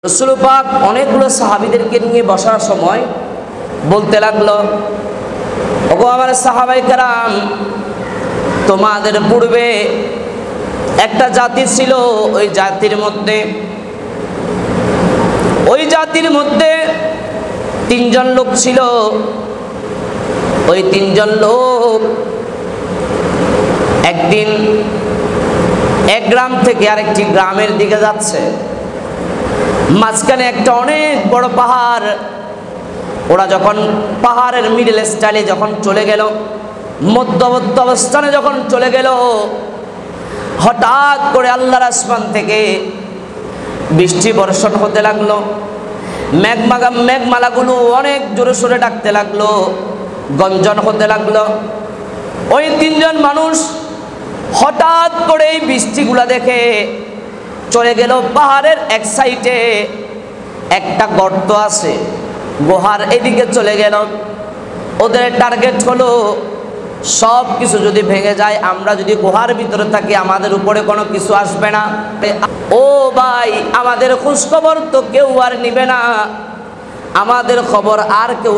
রাসূল পাক অনেকগুলো সাহাবীদেরকে নিয়ে বসার সময় বলতে লাগলো, ওগো আমার সাহাবায়ে কেরাম, তোমাদের পূর্বে একটা জাতি ছিল, ওই জাতির মধ্যে তিনজন লোক ছিল। ওই তিনজন লোক একদিন এক গ্রাম থেকে আরেকটি গ্রামের দিকে যাচ্ছে। মাঝখানে একটা অনেক বড় পাহাড়। ওরা যখন পাহাড়ের মিডল স্টাইলে যখন চলে গেল, মধ্যবর্তী অবস্থানে যখন চলে গেল, হঠাৎ করে আল্লাহর আসমান থেকে বৃষ্টি বর্ষণ হতে লাগলো। মেঘমালাগুলো অনেক জোরে সোরে ডাকতে লাগলো, গঞ্জন হতে লাগলো। ওই তিনজন মানুষ হঠাৎ করে এই বৃষ্টিগুলা দেখে চলে গেল পাহাড়ের এক সাইডে একটা গর্ত আছে, গুহার এদিকে চলে গেল। ওদের টার্গেট হলো সব কিছু যদি ভেঙে যায়, আমরা যদি গুহার ভিতরে থাকি, আমাদের উপরে কোনো কিছু আসবে না। ও ভাই, আমাদের খোঁজখবর তো কেউ আর নিবে না, আমাদের খবর আর কেউ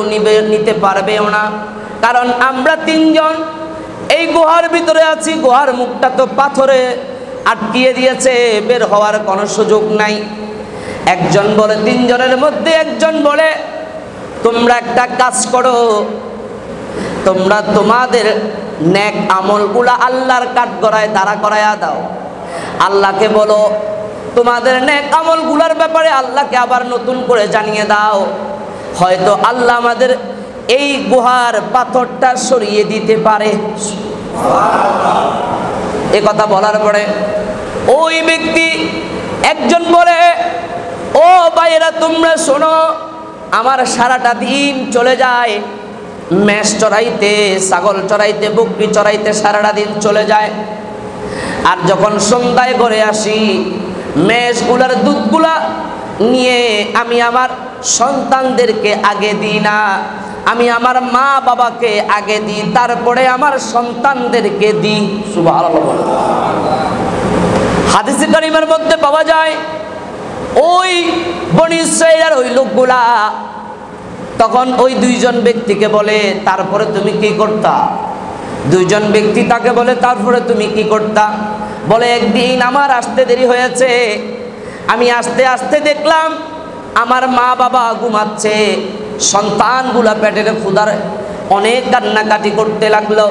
নিতে পারবেও না, কারণ আমরা তিনজন এই গুহার ভিতরে আছি। গুহার মুখটা তো পাথরে আটকিয়ে দিয়েছে, বের হওয়ার কোনো সুযোগ নাই। একজন বলে, তিনজনের মধ্যে একজন বলে, তোমরা একটা কাজ করো, তোমরা তোমাদের নেক আমলগুলা আল্লাহর কাঠগড়ায় দাঁড়া করায়া দাও। আল্লাহকে বলো তোমাদের নেক আমলগুলার ব্যাপারে আল্লাহকে আবার নতুন করে জানিয়ে দাও, হয়তো আল্লাহ আমাদের এই গুহার পাথরটা সরিয়ে দিতে পারে। এ কথা বলার পরে ওই ব্যক্তি একজন বলে, ও ভাইয়েরা তোমরা শোনো, আমার সারাটা দিন চলে যায় মেষ চড়াইতে, ছাগল চড়াইতে, বকরি চড়াইতে সারাটা দিন চলে যায়। আর যখন সন্ধ্যায় ঘরে আসি, মেষগুলার দুধগুলা নিয়ে আমি আমার সন্তানদেরকে আগে দিই না, আমি আমার মা বাবাকে আগে দিই, তারপরে আমার সন্তানদেরকে দিই। সুবহানাল্লাহ। হাদিসে কারিমের মধ্যে পাওয়া যায়, ওই বনী ইসরাঈলের ওই লোকগুলা তখন ওই দুইজন ব্যক্তিকে বলে, তারপরে তুমি কি করতা? দুইজন ব্যক্তি তাকে বলে, তারপরে তুমি কি করতা? বলে, একদিন আমার আসতে দেরি হয়েছে, আমি আস্তে আস্তে দেখলাম আমার মা বাবা ঘুমাচ্ছে, সন্তানগুলা পেটের ক্ষুধার অনেক কান্নাকাটি করতে লাগলো।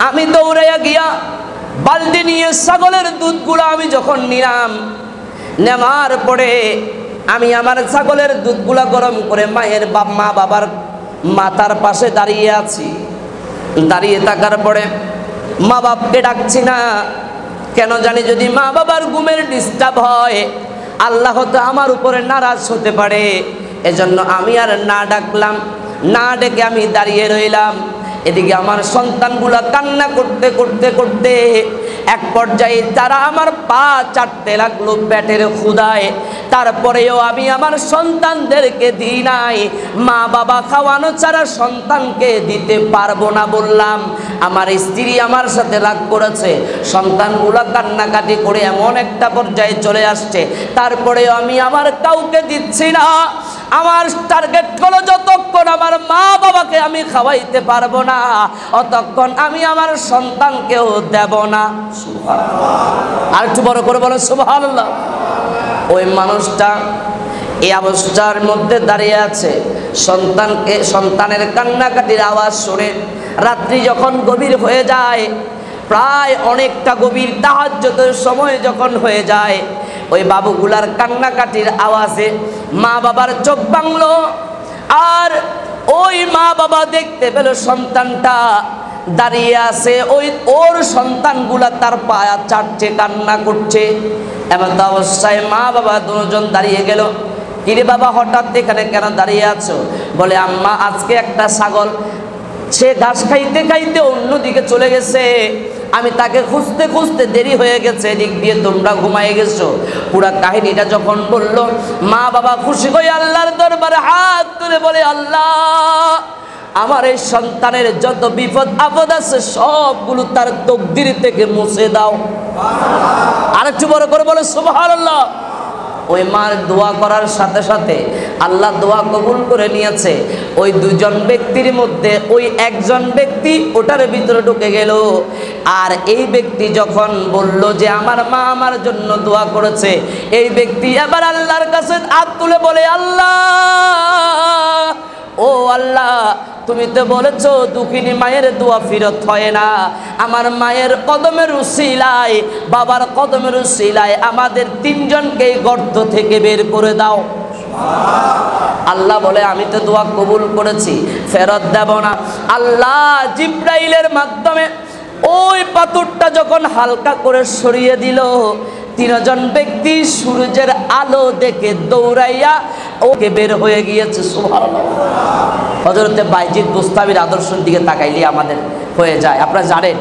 আমি দৌড়াইয়া গিয়া বালতি নিয়ে ছাগলের দুধগুলো আমি যখন নিলাম, নেওয়ার পরে আমি আমার ছাগলের দুধগুলা গরম করে মা বাবার মাথার পাশে দাঁড়িয়ে আছি। দাঁড়িয়ে থাকার পরে মা বাপকে ডাকছি না, কেন জানি যদি মা বাবার ঘুমের ডিস্টার্ব হয়, আল্লাহ তো আমার উপরে নারাজ হতে পারে। এজন্য আমি আর না ডাকলাম, না ডেকে আমি দাঁড়িয়ে রইলাম। এদিকে আমার সন্তানগুলা কান্না করতে করতে করতে এক পর্যায়ে তারা আমার পা চাটতে লাগলো পেটের ক্ষুধায়। তারপরেও আমি আমার সন্তানদেরকে দিই নাই, মা বাবা খাওয়ানো ছাড়া সন্তানকে দিতে পারবো না বললাম। আমার স্ত্রী আমার সাথে রাগ করেছে, সন্তানগুলা কান্নাকাটি করে এমন একটা পর্যায়ে চলে আসছে, তারপরেও আমি আমার কাউকে দিচ্ছি না। আমার টার্গেট হলো যতক্ষণ আমার মা বাবাকে আমি খাওয়াইতে পারবো না, অতক্ষণ আমি আমার সন্তানকেও দেব না। আর একটু বড় করে বলো সুবহানাল্লাহ। ওই মানুষটা এই অবস্থার মধ্যে দাঁড়িয়ে আছে, সন্তানের কান্নাকাটির আওয়াজ শুনে রাত্রি যখন গভীর হয়ে যায়, প্রায় অনেকটা গভীর, তাহাজ্জুদের সময় যখন হয়ে যায়, ওই বাবুগুলার কান্নাকাটির আওয়াজে মা বাবার চোখ ভাঙলো। আর ওই মা বাবা দেখতে পেল সন্তানটা দাঁড়িয়ে আছে, ওর সন্তানগুলা তার পায়া চাটছে, কান্না করছে। এমন অবস্থায় মা বাবা দুজন দাঁড়িয়ে গেল। কিরে বাবা, হঠাৎ এখানে কেন দাঁড়িয়ে আছো? বলে, আম্মা আজকে একটা ছাগল সে ঘাস খাইতে খাইতে অন্যদিকে চলে গেছে, আমি তাকে খুঁজতে খুঁজতে দেরি হয়ে গেছে, এদিক দিয়ে তোমরা ঘুমায় গেছো। পুরা কাহিনীটা যখন বললো, মা বাবা খুশি হয়ে আল্লাহর দরবারে হাত তুলে বলে, আল্লাহ আমার এই সন্তানের যত বিপদ আপদ আছে সবগুলো তার তকদির থেকে মুছে দাও। আরেকটু বড় করে বলে সুবহানাল্লাহ। ওই মার দোয়া করার সাথে সাথে আল্লাহ দোয়া কবুল করে নিয়েছে। ওই দুজন ব্যক্তির মধ্যে ওই একজন ব্যক্তি ওটার ভিতরে ঢুকে গেল। আর এই ব্যক্তি যখন বলল যে আমার মা আমার জন্য দোয়া করেছে, এই ব্যক্তি এবার আল্লাহর কাছে হাত তুলে বলে, আল্লাহ, ও আল্লাহ, তুমি তো বলেছো দুঃখিনী মায়ের দোয়া ফিরত হয় না। আমার মায়ের কদমের উসিলায়, বাবার কদমের উসিলায় আমাদের তিনজনকে গর্ত থেকে বের করে দাও। আল্লাহ বলে, আমি তো দোয়া কবুল করেছি, ফেরত দেব না। আল্লাহ জিব্রাইলের মাধ্যমে ওই পাথরটা যখন হালকা করে সরিয়ে দিল, তিনজন ব্যক্তি সূর্যের আলো দেখে দৌড়াইয়া ওকে বের হয়ে গিয়েছে। সুবহানাল্লাহ। হযরতে বাইজিদ বুস্তামির আদর্শের দিকে তাকাইলে আমাদের হয়ে যায়। আপনারা জানেন